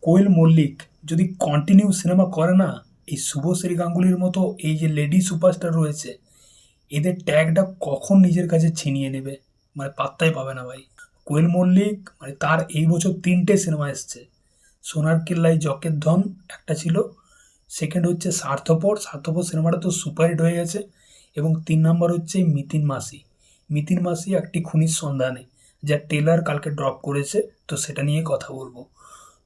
কোয়েল মল্লিক যদি continue cinema করে না, এই শুভশ্রী গাঙ্গুলির মতো এই যে লেডি সুপারস্টার রয়েছে, এদের ট্যাগটা কখন নিজের কাছে ছিনিয়ে নেবে মানে পাত্তাই পাবে না ভাই। কোয়েল মল্লিক মানে তার এই বছর 3টে সিনেমা এসছে। সোনার কেল্লায় জকের ধন একটা ছিল, সেকেন্ড হচ্ছে স্বার্থপর। স্বার্থপর সিনেমাটা তো সুপারহিট হয়ে গেছে। এবং 3 নম্বর হচ্ছে মিতিন মাসি। মিতিন মাসি একটি খুনির সন্ধানে, যার ট্রেলার কালকে ড্রপ করেছে, তো সেটা নিয়ে কথা বলবো।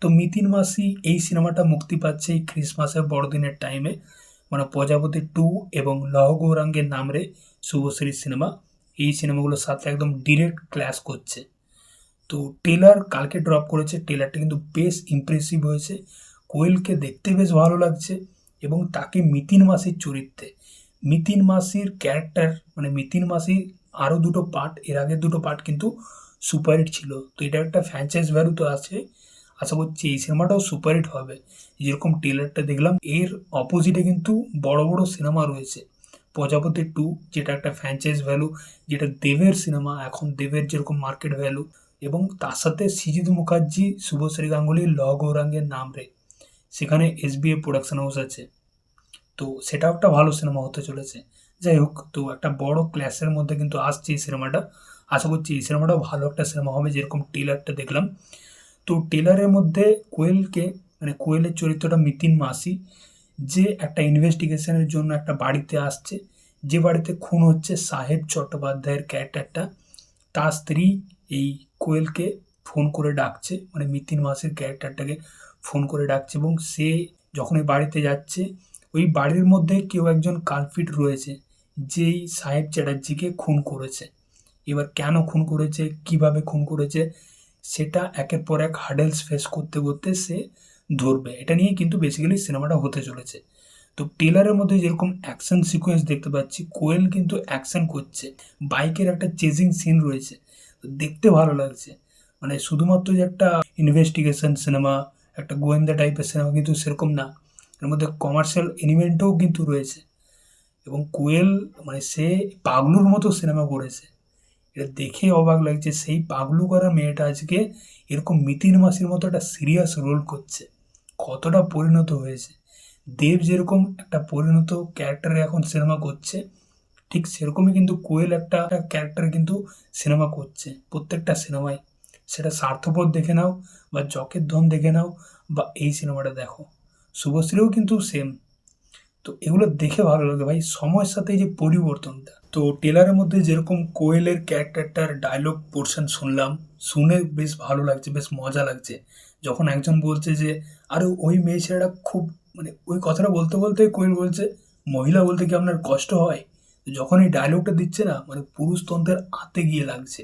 তো মিতিন মাসি এই সিনেমাটা মুক্তি পাচ্ছে এই ক্রিসমাসের বড়দিনের টাইমে, মানে প্রজাপতি 2 এবং লহ গৌরাঙ্গের নাম রে শুভশ্রীর সিনেমা, এই সিনেমাগুলোর সাথে একদম ডিরেক্ট ক্ল্যাশ করছে। তো ট্রেলার কালকে ড্রপ করেছে, ট্রেলারটা কিন্তু বেশ ইমপ্রেসিভ হয়েছে। কোয়েলকে দেখতে বেশ ভালো লাগছে এবং তাকে মিতিন মাসির চরিত্রে, মিতিন মাসির ক্যারেক্টার মানে মিতিন মাসি আরও 2টো পার্ট, এর আগের 2টো পার্ট কিন্তু সুপারহিট ছিল, তো এটা একটা ফ্র্যাঞ্চাইজ ভ্যালু তো আছে। আশা করছি এই সিনেমাটাও সুপারহিট হবে। যেরকম ট্রেলারটা দেখলাম, এর অপোজিটে কিন্তু বড় বড় সিনেমা রয়েছে। প্রজাপতি 2 যেটা একটা ফ্র্যাঞ্চাইজ ভ্যালু, যেটা দেবের সিনেমা, এখন দেবের যেরকম মার্কেট ভ্যালু, এবং তার সাথে সৃজিত মুখার্জি, শুভশ্রী গাঙ্গুলি, ল গৌরাঙ্গের নাম রে, সেখানে এসবিএ প্রোডাকশন হাউস আছে, তো সেটাও একটা ভালো সিনেমা হতে চলেছে। যাই হোক, তো একটা বড় ক্ল্যাশের মধ্যে কিন্তু আসছে এই সিনেমাটা। আশা করছি এই সিনেমাটাও ভালো একটা সিনেমা হবে, যেরকম ট্রেলারটা দেখলাম। তো ট্রেলারের মধ্যে কোয়েলকে মানে কোয়েলের চরিত্রটা মিতিন মাসি, যে একটা ইনভেস্টিগেশনের জন্য একটা বাড়িতে আসছে, যে বাড়িতে খুন হচ্ছে সাহেব চট্টোপাধ্যায়ের ক্যারেক্টারটা, তার স্ত্রী এই কোয়েলকে ফোন করে ডাকছে, মানে মিতিন মাসির ক্যারেক্টারটাকে ফোন করে ডাকছে, এবং সে যখন ওই বাড়িতে যাচ্ছে, ওই বাড়ির মধ্যে কেউ একজন কালপিট রয়েছে, যেই সাহেব চ্যাটার্জিকে খুন করেছে। এবার কেন খুন করেছে, কিভাবে খুন করেছে, সেটা একের পর এক হার্ডেলস ফেস করতে করতে সে ধরবে। এটা নিয়ে কিন্তু বেসিক্যালি সিনেমাটা হতে চলেছে। তো ট্রেলারের মধ্যে যেরকম অ্যাকশন সিকোয়েন্স দেখতে পাচ্ছি, কোয়েল কিন্তু অ্যাকশন করছে, বাইকের একটা চেজিং সিন রয়েছে, তো দেখতে ভালো লাগছে। মানে শুধুমাত্র যে একটা ইনভেস্টিগেশন সিনেমা, একটা গোয়েন্দা টাইপের সিনেমা, কিন্তু সেরকম না, এর মধ্যে কমার্শিয়াল এলিমেন্টও কিন্তু রয়েছে। এবং কোয়েল মানে সে পাগলুর মতো সিনেমা করেছে, এটা দেখে অবাক লাগছে। সেই পাগলু করা মেয়েটা আজকে এরকম মিতিন মাসির মতো একটা সিরিয়াস রোল করছে, কতটা পরিণত হয়েছে। দেব যেরকম একটা পরিণত ক্যারেক্টারে এখন সিনেমা করছে, ঠিক সেরকমই কিন্তু কোয়েল একটা ক্যারেক্টারে কিন্তু সিনেমা করছে প্রত্যেকটা সিনেমায়। সেটা স্বার্থপর দেখে নাও, বা জকের ধন দেখে নাও, বা এই সিনেমাটা দেখো, শুভশ্রীও কিন্তু সেম। তো এগুলো দেখে ভালো লাগে ভাই, সময়ের সাথে এই যে পরিবর্তনটা। তো ট্রেলারের মধ্যে যেরকম কোয়েলের ক্যারেক্টারটার ডায়লগ পোর্শন শুনলাম, শুনে বেশ ভালো লাগছে, বেশ মজা লাগছে। যখন একজন বলছে যে আরে ওই মেয়ে ছেলেটা খুব, মানে ওই কথাটা বলতে বলতে কোয়েল বলছে, মহিলা বলতে কি আপনার কষ্ট হয়? তো যখন এই ডায়লগটা দিচ্ছে না, মানে পুরুষতন্ত্রের আতে গিয়ে লাগছে।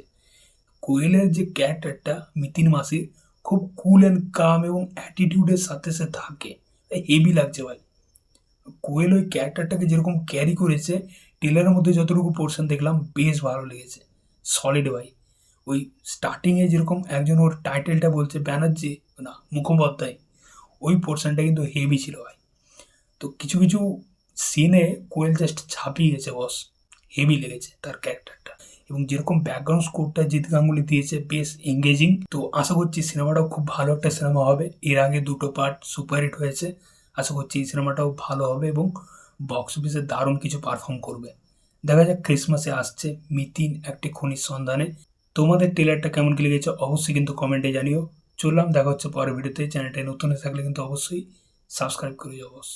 কোয়েলের যে ক্যারেক্টারটা মিতিন মাসি, খুব কুল অ্যান্ড কাম এবং অ্যাটিটিউডের সাথে সে থাকে, হেভি লাগছে ভাই। কোয়েল ওই ক্যারেক্টারটাকে যেরকম ক্যারি করেছে, ট্রেলারের মধ্যে যতটুকু পোর্শন দেখলাম বেশ ভালো লেগেছে, সলিড ভাই। ওই স্টার্টিংয়ে যেরকম একজন ওর টাইটেলটা বলছে ব্যানার্জি না মুখোপাধ্যায়, ওই পোর্শনটা কিন্তু হেভি ছিল ভাই। তো কিছু কিছু সিনে কোয়েল জাস্ট ছাপিয়ে গেছে বস, হেভি লেগেছে তার ক্যারেক্টারটা। এবং যেরকম ব্যাকগ্রাউন্ড স্কোরটা জিৎ গাঙ্গুলি দিয়েছে, বেশ এঙ্গেজিং। তো আশা করছি সিনেমাটাও খুব ভালো একটা সিনেমা হবে। এর আগে 2টো পার্ট সুপারহিট হয়েছে, আশা করছি এই সিনেমাটাও ভালো হবে এবং বক্স অফিসে দারুণ কিছু পারফর্ম করবে। দেখা যাক, ক্রিসমাসে আসছে মিতিন একটি খুনির সন্ধানে। তোমাদের ট্রেলারটা কেমন কি লেগেছে অবশ্যই কিন্তু কমেন্টে জানিও। চললাম, দেখা হচ্ছে পরের ভিডিওতে। চ্যানেলটা নতুন হয়ে থাকলে কিন্তু অবশ্যই সাবস্ক্রাইব করে যাও বস।